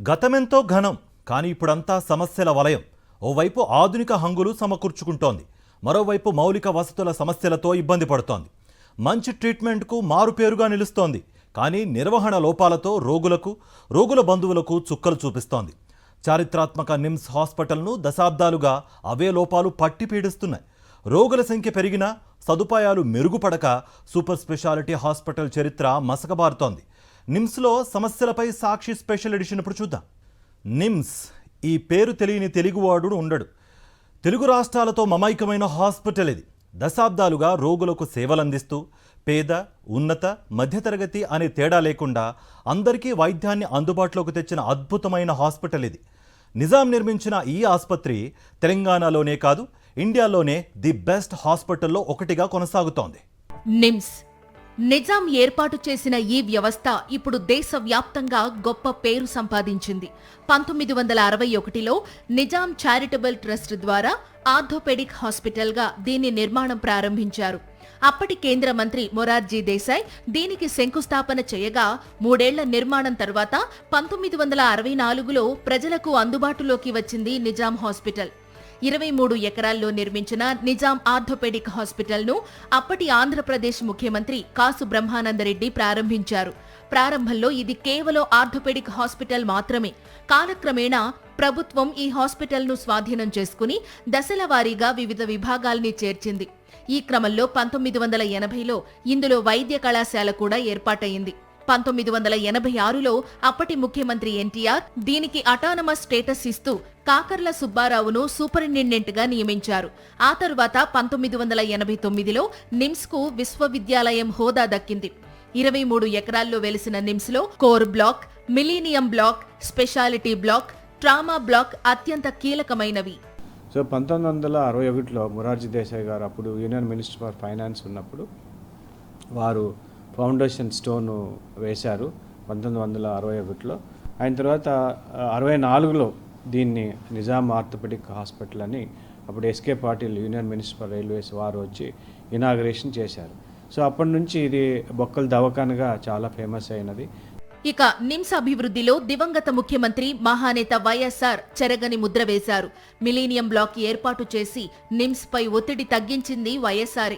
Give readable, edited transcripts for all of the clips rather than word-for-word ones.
గతమెంతో ఘనం కానీ ఇప్పుడంతా సమస్యల వలయం. ఓవైపు ఆధునిక హంగులు సమకూర్చుకుంటోంది, మరోవైపు మౌలిక వసతుల సమస్యలతో ఇబ్బంది పడుతోంది. మంచి ట్రీట్మెంట్కు మారుపేరుగా నిలుస్తోంది, కానీ నిర్వహణ లోపాలతో రోగుల బంధువులకు చుక్కలు చూపిస్తోంది. చారిత్రాత్మక నిమ్స్ హాస్పిటల్ను దశాబ్దాలుగా అవే లోపాలు పట్టి పీడిస్తున్నాయి. రోగుల సంఖ్య పెరిగినా సదుపాయాలు మెరుగుపడక సూపర్ స్పెషాలిటీ హాస్పిటల్ చరిత్ర మసకబారుతోంది. నిమ్స్లో సమస్యలపై సాక్షి స్పెషల్ ఎడిషన్ ఇప్పుడు చూద్దాం. నిమ్స్, ఈ పేరు తెలియని తెలుగువాడు ఉండడు. తెలుగు రాష్ట్రాలతో మమైకమైన హాస్పిటల్ ఇది. దశాబ్దాలుగా రోగులకు సేవలందిస్తూ పేద, ఉన్నత, మధ్యతరగతి అనే తేడా లేకుండా అందరికీ వైద్యాన్ని అందుబాటులోకి తెచ్చిన అద్భుతమైన హాస్పిటల్ ఇది. నిజాం నిర్మించిన ఈ ఆసుపత్రి తెలంగాణలోనే కాదు, ఇండియాలోనే ది బెస్ట్ హాస్పిటల్లో ఒకటిగా కొనసాగుతోంది. నిమ్స్ నిజాం ఏర్పాటు చేసిన ఈ వ్యవస్థ ఇప్పుడు దేశవ్యాప్తంగా గొప్ప పేరు సంపాదించింది. 1961లో నిజాం చారిటబుల్ ట్రస్ట్ ద్వారా ఆర్థోపెడిక్ హాస్పిటల్గా దీని నిర్మాణం ప్రారంభించారు. అప్పటి కేంద్ర మంత్రి మొరార్జీ దేశాయ్ దీనికి శంకుస్థాపన చేయగా 3 ఏళ్ల నిర్మాణం తర్వాత 1964లో ప్రజలకు అందుబాటులోకి వచ్చింది నిజాం హాస్పిటల్. 23 ఎకరాల్లో నిర్మించిన నిజాం ఆర్థోపెడిక్ హాస్పిటల్ను అప్పటి ఆంధ్రప్రదేశ్ ముఖ్యమంత్రి కాసు బ్రహ్మానందరెడ్డి ప్రారంభించారు. ప్రారంభంలో ఇది కేవలం ఆర్థోపెడిక్ హాస్పిటల్ మాత్రమే. కాలక్రమేణా ప్రభుత్వం ఈ హాస్పిటల్ను స్వాధీనం చేసుకుని దశల వారీగా వివిధ విభాగాల్ని చేర్చింది. ఈ క్రమంలో 1980లో ఇందులో వైద్య కళాశాల కూడా ఏర్పాటైంది. 1986లో అప్పటి ముఖ్యమంత్రి ఎన్టీఆర్ దీనికి అటానమస్ స్టేటస్ ఇస్తూ కాకర్ల సుబ్బారావును సూపరింటెండెంట్గా నియమించారు. ఆ తరువాత 1989లో నిమ్స్కు విశ్వవిద్యాలయం హోదా దక్కింది. 23 ఎకరాల్లో వెలిసిన నిమ్స్లో core block, millennium block, speciality block, trauma block అత్యంత కీలకమైనవి. సో 1961లో మొరార్జీ దేశాయ్ గారు అప్పుడు యూనియన్ మినిస్టర్ ఫర్ ఫైనాన్స్ ఉన్నప్పుడు వారు ఫౌండేషన్ స్టోన్ వేశారు 1961లో. ఆయన తర్వాత 64లో దీన్ని నిజాం ఆర్థోపెడిక్ హాస్పిటల్ అని అప్పుడు S K Patil union minister for railways వారు వచ్చి ఇనాగ్రేషన్ చేశారు. సో అప్పటి నుంచి ఇది బొక్కల దవాఖానగా చాలా ఫేమస్ అయినది. ఇక నిమ్స్ అభివృద్ధిలో దివంగత ముఖ్యమంత్రి మహానేత వైఎస్ఆర్ చెరగని ముద్ర వేశారు. మిలీనియం బ్లాక్ ఏర్పాటు చేసి నిమ్స్ పై ఒత్తిడి తగ్గించింది వైఎస్ఆర్.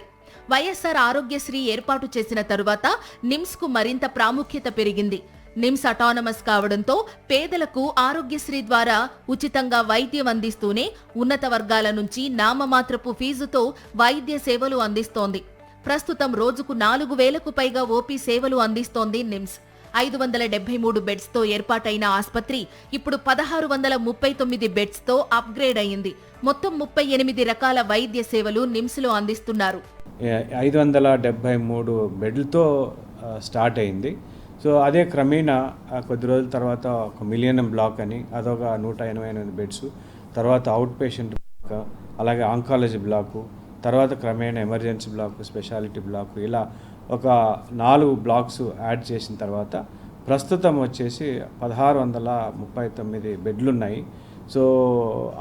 వైఎస్ఆర్ ఆరోగ్యశ్రీ ఏర్పాటు చేసిన తరువాత నిమ్స్ కు మరింత ప్రాముఖ్యత పెరిగింది. నిమ్స్ అటానమస్ కావడంతో పేదలకు ఆరోగ్యశ్రీ ద్వారా ఉచితంగా వైద్యం అందిస్తూనే ఉన్నత వర్గాల నుంచి నామమాత్రపు ఫీజుతో వైద్య సేవలు అందిస్తోంది. ప్రస్తుతం రోజుకు 4000కు పైగా ఓపీ సేవలు అందిస్తోంది నిమ్స్. 573 బెడ్స్తో ఏర్పాటైన ఆసుపత్రి ఇప్పుడు 1639 బెడ్స్తో అప్గ్రేడ్ అయింది. మొత్తం 38 రకాల వైద్య సేవలు నిమ్స్లో అందిస్తున్నారు. 573 బెడ్లతో స్టార్ట్ అయింది. సో అదే క్రమేణా కొద్ది రోజుల తర్వాత ఒక మిలియనం బ్లాక్ అని అదొక 188 బెడ్స్, తర్వాత అవుట్ పేషెంట్ బ్లాక్, అలాగే ఆంకాలజీ బ్లాకు, తర్వాత క్రమేణా ఎమర్జెన్సీ బ్లాకు, స్పెషాలిటీ బ్లాకు, ఇలా ఒక 4 బ్లాక్స్ యాడ్ చేసిన తర్వాత ప్రస్తుతం వచ్చేసి 1639 బెడ్లు ఉన్నాయి. సో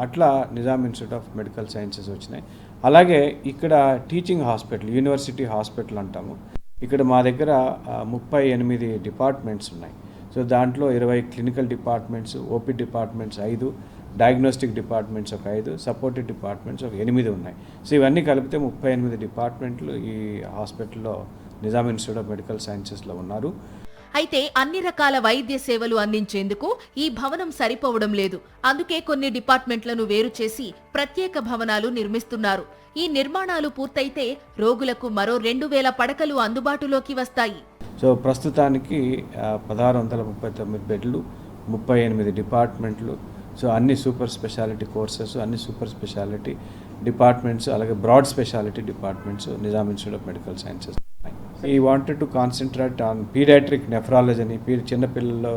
అట్లా Nizam institute of medical sciences వచ్చినాయి. అలాగే ఇక్కడ టీచింగ్ హాస్పిటల్, యూనివర్సిటీ హాస్పిటల్ అంటాము. ఇక్కడ మా దగ్గర 38 డిపార్ట్మెంట్స్ ఉన్నాయి. సో దాంట్లో 20 clinical departments, OP departments 5, diagnostic departments ఒక 5, సపోర్టివ్ డిపార్ట్మెంట్స్ ఒక 8 ఉన్నాయి. సో ఇవన్నీ కలిపితే 38 డిపార్ట్మెంట్లు ఈ హాస్పిటల్లో నిజాం ఇన్స్టిట్యూట్ ఆఫ్ మెడికల్ సైన్సెస్లో ఉన్నారు. అయితే అన్ని రకాల వైద్య సేవలు అందించేందుకు ఈ భవనం సరిపోవడం లేదు. అందుకే కొన్ని డిపార్ట్మెంట్లను వేరు చేసి ప్రత్యేక భవనాలు నిర్మిస్తున్నారు. ఈ నిర్మాణాలు పూర్తయితే రోగులకు మరో 2000 పడకలు అందుబాటులోకి వస్తాయి. సో ప్రస్తుతానికి 1639 బెడ్లు, 38 డిపార్ట్మెంట్లు, సో అన్ని సూపర్ స్పెషాలిటీ కోర్సెస్, అన్ని సూపర్ స్పెషాలిటీ డిపార్ట్మెంట్స్, అలాగే broad speciality departments Nizam institute of medical sciences. He wanted to concentrate on paediatric nephrology అని, చిన్నపిల్లల్లో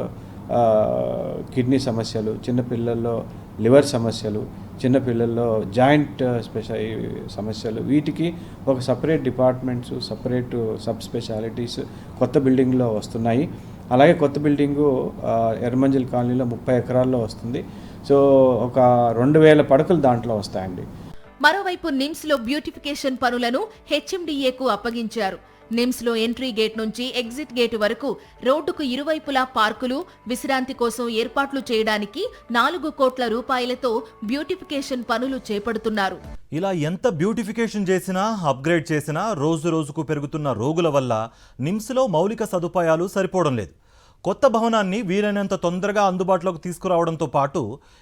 కిడ్నీ సమస్యలు, చిన్నపిల్లల్లో లివర్ సమస్యలు, చిన్నపిల్లల్లో జాయింట్ సమస్యలు, వీటికి ఒక separate departments, separate sub specialities కొత్త బిల్డింగ్లో వస్తున్నాయి. అలాగే కొత్త బిల్డింగు ఎర్రమంజిల్ కాలనీలో 30 ఎకరాల్లో వస్తుంది. సో ఒక 2000 పడకలు దాంట్లో వస్తాయండి. మరోవైపు నిమ్స్లో బ్యూటిఫికేషన్ పనులను హెచ్ఎండిఏకు అప్పగించారు. నిమ్స్లో ఎంట్రీ గేట్ నుంచి ఎగ్జిట్ గేట్ వరకు రోడ్డుకు ఇరువైపులా పార్కులు, విశ్రాంతి కోసం ఏర్పాట్లు చేయడానికి 4 కోట్ల రూపాయలతో బ్యూటిఫికేషన్ పనులు చేపడుతున్నారు. ఇలా ఎంత బ్యూటిఫికేషన్ చేసినా, అప్గ్రేడ్ చేసినా రోజు రోజుకు పెరుగుతున్న రోగుల వల్ల నిమ్స్లో మౌలిక సదుపాయాలు సరిపోవడం లేదు. కొత్త భవనాన్ని వీలైనంత తొందరగా అందుబాటులోకి తీసుకురావడంతో పాటు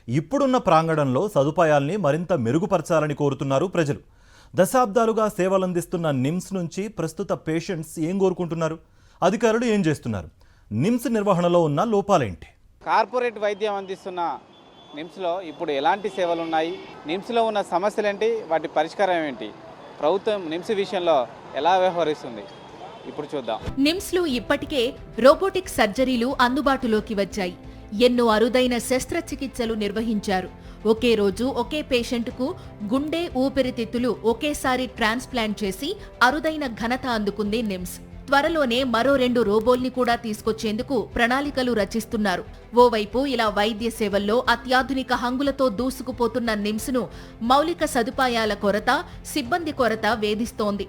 ఇప్పుడున్న ప్రాంగణంలో సదుపాయాల్ని మరింత మెరుగుపరచాలని కోరుతున్నారు ప్రజలు. దశాబ్దాలుగా సేవలందిస్తున్న నిమ్స్ నుంచి ప్రస్తుత పేషెంట్స్ ఏం కోరుకుంటున్నారు? అధికారులు ఏం చేస్తున్నారు? నిమ్స్ నిర్వహణలో ఉన్న లోపాలేంటి? కార్పొరేట్ వైద్యం అందిస్తున్న నిమ్స్లో ఇప్పుడు ఎలాంటి సేవలు ఉన్నాయి? నిమ్స్లో ఉన్న సమస్యలేంటి? వాటి పరిష్కారం ఏంటి? ప్రభుత్వం నిమ్స్ విషయంలో ఎలా వ్యవహరిస్తుంది? ఇప్పుడు చూద్దాం. నిమ్స్లో ఇప్పటికే రోబోటిక్ సర్జరీలు అందుబాటులోకి వచ్చాయి. ఎన్నో అరుదైన శస్త్రచికిత్సలు నిర్వహించారు. ఒకే రోజు ఒకే పేషెంట్కు గుండె, ఊపిరితిత్తులు ఒకేసారి ట్రాన్స్ప్లాంట్ చేసి అరుదైన ఘనత అందుకుంది నిమ్స్. త్వరలోనే మరో 2 రోబోల్ని కూడా తీసుకొచ్చేందుకు ప్రణాళికలు రచిస్తున్నారు. ఓవైపు ఇలా వైద్య సేవల్లో అత్యాధునిక హంగులతో దూసుకుపోతున్న నిమ్స్ను మౌలిక సదుపాయాల కొరత, సిబ్బంది కొరత వేధిస్తోంది.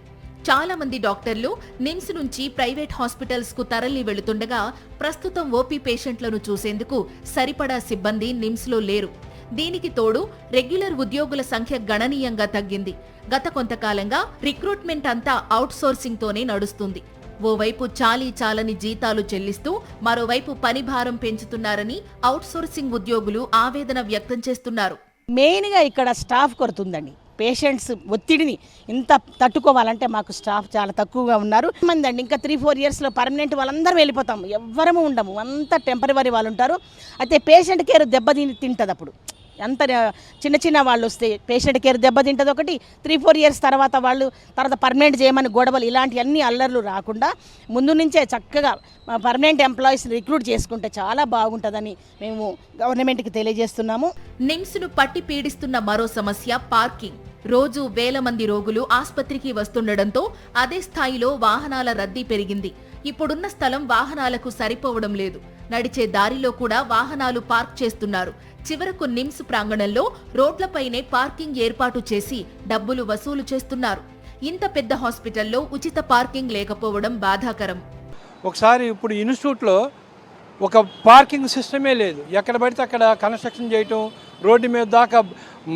చాలా మంది డాక్టర్లు నిమ్స్ నుంచి ప్రైవేట్ హాస్పిటల్స్ కు తరలి వెళుతుండగా ప్రస్తుతం ఓపీ పేషెంట్లను చూసేందుకు సరిపడా సిబ్బంది నిమ్స్లో లేరు. దీనికి తోడు రెగ్యులర్ ఉద్యోగుల సంఖ్య గణనీయంగా తగ్గింది. గత కొంతకాలంగా రిక్రూట్మెంట్ అంతా అవుట్సోర్సింగ్ తోనే నడుస్తుంది. ఓవైపు చాలని జీతాలు చెల్లిస్తూ మరోవైపు పని భారం పెంచుతున్నారని అవుట్సోర్సింగ్ ఉద్యోగులు ఆవేదన వ్యక్తం చేస్తున్నారు. మెయిన్గా ఇక్కడ స్టాఫ్ కొరతుందండి. పేషెంట్స్ ఒత్తిడిని ఇంత తట్టుకోవాలంటే మాకు స్టాఫ్ చాలా తక్కువగా ఉన్నారు. మంది అండి ఇంకా 3-4 ఇయర్స్లో పర్మనెంట్ వాళ్ళందరూ వెళ్ళిపోతాము, ఎవ్వరము ఉండము, అంతా టెంపరరీ వాళ్ళు ఉంటారు. అయితే పేషెంట్ కేర్ తింటుంది. అప్పుడు అంత చిన్న వాళ్ళు వస్తే పేషెంట్ కేర్ దెబ్బతింటుంది. ఒకటి 3-4 ఇయర్స్ తర్వాత పర్మనెంట్ చేయమని గొడవలు, ఇలాంటివన్నీ అల్లర్లు రాకుండా ముందు నుంచే చక్కగా పర్మనెంట్ ఎంప్లాయీస్ని రిక్రూట్ చేసుకుంటే చాలా బాగుంటుందని మేము గవర్నమెంట్కి తెలియజేస్తున్నాము. నిమ్స్ను పట్టి పీడిస్తున్న మరో సమస్య పార్కింగ్. రోజు వేల మంది రోగులు ఆస్పత్రికి వస్తుండటంతో అదే స్థాయిలో వాహనాల రద్దీ పెరిగింది. ఇప్పుడున్న స్థలం వాహనాలకు సరిపోవడం లేదు. నడిచే దారిలో కూడా వాహనాలు పార్క్ చేస్తున్నారు. చివరకు నిమ్స్ ప్రాంగణంలో రోడ్లపైనే పార్కింగ్ ఏర్పాటు చేసి డబ్బులు వసూలు చేస్తున్నారు. ఇంత పెద్ద హాస్పిటల్లో ఉచిత పార్కింగ్ లేకపోవడం బాధాకరం. ఒకసారి ఇప్పుడు ఇన్స్టిట్యూట్లో ఒక పార్కింగ్ సిస్టమే లేదు. ఎక్కడ పడితే అక్కడ కన్స్ట్రక్షన్ చేయటం, రోడ్డు మీద దాకా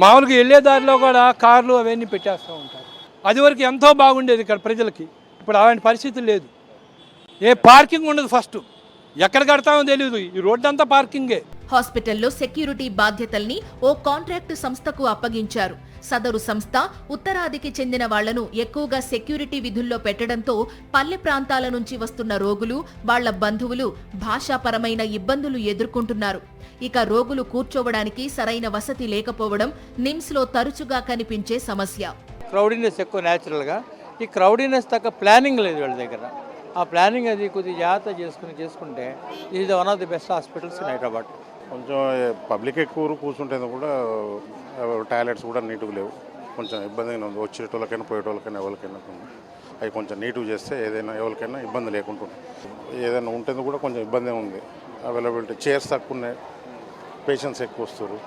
మామూలుగా వెళ్ళే దారిలో కూడా కార్లు అవన్నీ పెట్టేస్తూ ఉంటారు. అది వరకు ఎంతో బాగుండేది ఇక్కడ ప్రజలకి. ఇప్పుడు అలాంటి పరిస్థితి లేదు. ఏ పార్కింగ్ ఉండదు. ఫస్ట్ ఎక్కడ కడతామో తెలియదు. ఈ రోడ్డు అంతా పార్కింగే. హాస్పిటల్లో సెక్యూరిటీ బాధ్యతల్ని ఓ కాంట్రాక్టు సంస్థకు అప్పగించారు. సదరు సంస్థ ఉత్తరాదికి చెందిన వాళ్లను ఎక్కువగా సెక్యూరిటీ విధుల్లో పెట్టడంతో పల్లె ప్రాంతాల నుంచి వస్తున్న రోగులు, వాళ్ల బంధువులు భాషాపరమైన ఇబ్బందులు ఎదుర్కొంటున్నారు. ఇక రోగులు కూర్చోవడానికి సరైన వసతి లేకపోవడం నిమ్స్లో తరచుగా కనిపించే సమస్య. క్రౌడీనెస్ ఎక్కువ న్యాచురల్గా. ఈ క్రౌడీనెస్ తగ్గ ప్లానింగ్ లేదు వీళ్ళ దగ్గర. ఆ ప్లానింగ్ అది కొద్దిగా జాగ్రత్త చేసుకుంటే ఇది one of the best hospitals in Hyderabad. కొంచెం పబ్లిక్ ఎక్కువ కూర్చుంటే కూడా టాయిలెట్స్ కూడా నీట్గా లేవు. కొంచెం ఇబ్బందిగా ఉంది. వచ్చేటోళ్ళకైనా పోయేటోళ్ళకైనా ఎవరికైనా అవి కొంచెం నీట్గా చేస్తే ఏదైనా ఎవరికైనా ఇబ్బంది లేకుండా ఏదైనా ఉంటుంది కూడా కొంచెం ఇబ్బంది ఉంది. అవైలబిలిటీ చైర్స్ తక్కువ ఉన్నాయి, పేషెంట్స్ ఎక్కువ వస్తారు.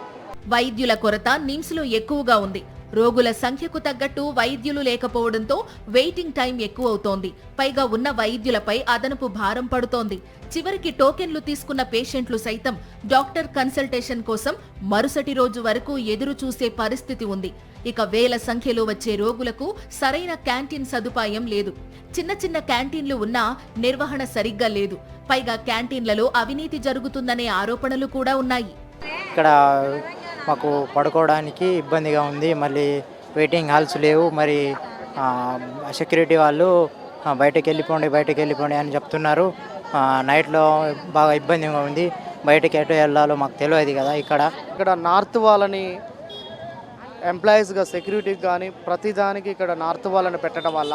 వైద్యుల కొరత నిమ్స్లో ఎక్కువగా ఉంది. రోగుల సంఖ్యకు తగ్గట్టు వైద్యులు లేకపోవడంతో వెయిటింగ్ టైం ఎక్కువవుతోంది. పైగా ఉన్న వైద్యులపై అదనపు భారం పడుతోంది. చివరికి టోకెన్లు తీసుకున్న పేషెంట్లు సైతం డాక్టర్ కన్సల్టేషన్ కోసం మరుసటి రోజు వరకు ఎదురు చూసే పరిస్థితి ఉంది. ఇక వేల సంఖ్యలో వచ్చే రోగులకు సరైన క్యాంటీన్ సదుపాయం లేదు. చిన్న క్యాంటీన్లు ఉన్నా నిర్వహణ సరిగ్గా లేదు. పైగా క్యాంటీన్లలో అవినీతి జరుగుతుందనే ఆరోపణలు కూడా ఉన్నాయి. ఇక్కడ మాకు పడుకోవడానికి ఇబ్బందిగా ఉంది. మళ్ళీ వెయిటింగ్ హాల్స్ లేవు. మరి సెక్యూరిటీ వాళ్ళు బయటకు వెళ్ళిపోండి అని చెప్తున్నారు. నైట్లో బాగా ఇబ్బందిగా ఉంది. బయటకి ఎటు వెళ్ళాలో మాకు తెలియదు కదా. ఇక్కడ నార్త్ వాళ్ళని ఎంప్లాయీస్గా సెక్యూరిటీకి కానీ ప్రతిదానికి ఇక్కడ నార్త్ వాళ్ళని పెట్టడం వల్ల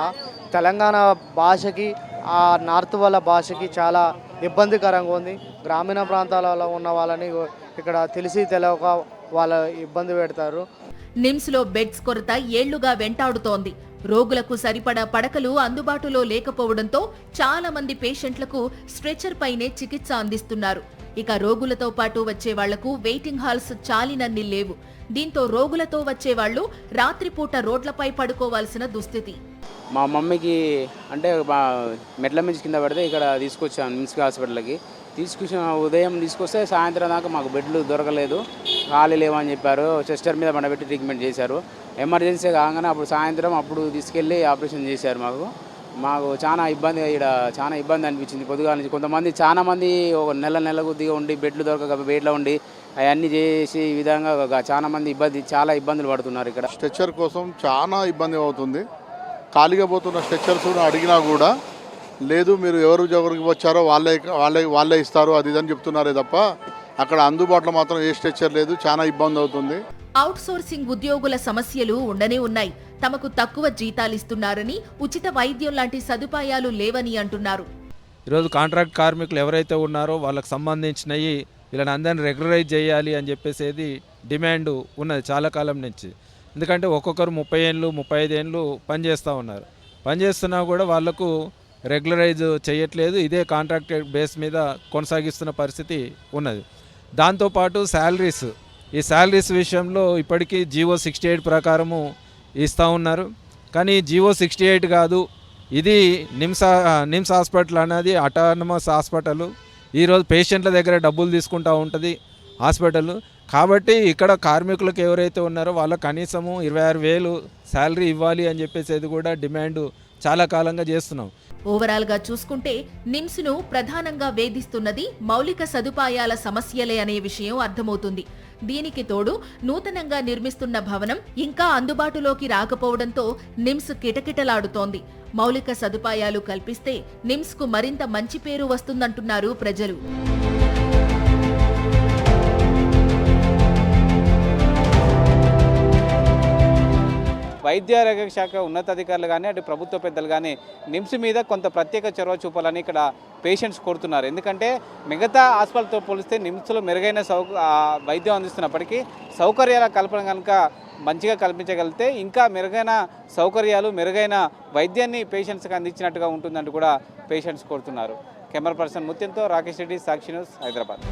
తెలంగాణ భాషకి ఆ నార్త్ వాళ్ళ భాషకి చాలా ఇబ్బందికరంగా ఉంది. గ్రామీణ ప్రాంతాలలో ఉన్న వాళ్ళని ఇక్కడ తెలియక వాళ్ళ ఇబ్బంది పెడతారు. నిమ్స్లో బెడ్స్ కొరత ఏళ్లుగా వెంటాడుతోంది. రోగులకు సరిపడా పడకలు అందుబాటులో లేకపోవడంతో చాలా మంది పేషెంట్లకు స్ట్రెచర్ పైనే చికిత్స అందిస్తున్నారు. ఇక రోగులతో పాటు వచ్చే వాళ్లకు వెయిటింగ్ హాల్స్ చాలినన్ని లేవు. దీంతో రోగులతో వచ్చేవాళ్లు రాత్రిపూట రోడ్లపై పడుకోవాల్సిన దుస్థితి. మా మమ్మీకి అంటే మెట్ల మించి కింద పడితే ఇక్కడ తీసుకొచ్చాను నిమ్స్ హాస్పిటల్కి. తీసుకొచ్చిన ఉదయం తీసుకొస్తే సాయంత్రం దాకా మాకు బెడ్లు దొరకలేదు, ఖాళీ లేవని చెప్పారు. సిస్టర్ మీద పండబెట్టి ట్రీట్మెంట్ చేశారు. ఎమర్జెన్సీ కాగానే అప్పుడు సాయంత్రం తీసుకెళ్ళి ఆపరేషన్ చేశారు. మాకు చాలా ఇబ్బంది అనిపించింది పొద్దుగాల నుంచి. కొంతమంది చాలా మంది ఒక నెల కొద్దిగా ఉండి బెడ్లు దొరకక బెడ్లో ఉండి అవన్నీ చేసి ఈ విధంగా చాలా మంది చాలా ఇబ్బందులు పడుతున్నారు. ఇక్కడ స్ట్రెచ్చర్ కోసం చాలా ఇబ్బంది అవుతుంది. ఖాళీగా పోతున్న స్ట్రెచ్చర్స్ అడిగినా కూడా లేదు, మీరు ఎవరికి వచ్చారో వాళ్ళే ఇస్తారు అది ఇదని చెప్తున్నారే తప్ప అక్కడ అందుబాటులో మాత్రం ఏ స్ట్రెచ్చర్ లేదు. చాలా ఇబ్బంది అవుతుంది. అవుట్సోర్సింగ్ ఉద్యోగుల సమస్యలు ఉండనే ఉన్నాయి. తమకు తక్కువ జీతాలిస్తున్నారని, ఉచిత వైద్యం లాంటి సదుపాయాలు లేవని అంటున్నారు. ఈరోజు కాంట్రాక్ట్ కార్మికులు ఎవరైతే ఉన్నారో వాళ్ళకి సంబంధించినవి వీళ్ళని అందరినీ రెగ్యులరైజ్ చేయాలి అని చెప్పేసి డిమాండ్ ఉన్నది చాలా కాలం నుంచి. ఎందుకంటే ఒక్కొక్కరు 30 ఏళ్ళు 35 ఏళ్ళు పనిచేస్తూ ఉన్నారు. పనిచేస్తున్నా కూడా వాళ్లకు రెగ్యులరైజ్ చేయట్లేదు. ఇదే కాంట్రాక్టెడ్ బేస్ మీద కొనసాగిస్తున్న పరిస్థితి ఉన్నది. దాంతోపాటు ఈ శాలరీస్ విషయంలో ఇప్పటికీ జీవో 68 ప్రకారము ఇస్తూ ఉన్నారు. కానీ జీవో 68 కాదు, ఇది నిమ్స్ హాస్పిటల్ అనేది అటానమస్ హాస్పిటల్. ఈరోజు పేషెంట్ల దగ్గర డబ్బులు తీసుకుంటూ ఉంటుంది హాస్పిటల్. కాబట్టి ఇక్కడ కార్మికులకు ఎవరైతే ఉన్నారో వాళ్ళకు కనీసము 26,000 శాలరీ ఇవ్వాలి అని చెప్పేసి కూడా డిమాండ్ చాలా కాలంగా చేస్తున్నాం. ఓవరాల్గా చూసుకుంటే నిమ్స్ను ప్రధానంగా వేధిస్తున్నది మౌలిక సదుపాయాల సమస్యలే అనే విషయం అర్థమవుతుంది. దీనికి తోడు నూతనంగా నిర్మిస్తున్న భవనం ఇంకా అందుబాటులోకి రాకపోవడంతో నిమ్స్ కిటకిటలాడుతోంది. మౌలిక సదుపాయాలు కల్పిస్తే నిమ్స్కు మరింత మంచి పేరు వస్తుందంటున్నారు ప్రజలు. వైద్యారోగ్య శాఖ ఉన్నతాధికారులు కానీ అటు ప్రభుత్వ పెద్దలు కానీ నిమ్స్ మీద కొంత ప్రత్యేక చొరవ చూపాలని ఇక్కడ పేషెంట్స్ కోరుతున్నారు. ఎందుకంటే మిగతా హాస్పిటల్తో పోలిస్తే నిమ్స్లో మెరుగైన వైద్యం అందిస్తున్నప్పటికీ సౌకర్యాల కల్పన కనుక మంచిగా కల్పించగలిగితే ఇంకా మెరుగైన సౌకర్యాలు మెరుగైన వైద్యాన్ని పేషెంట్స్కి అందించినట్టుగా ఉంటుందంటూ కూడా పేషెంట్స్ కోరుతున్నారు. కెమెరా పర్సన్ ముత్యంతో రాకేష్ రెడ్డి, సాక్షి న్యూస్, హైదరాబాద్.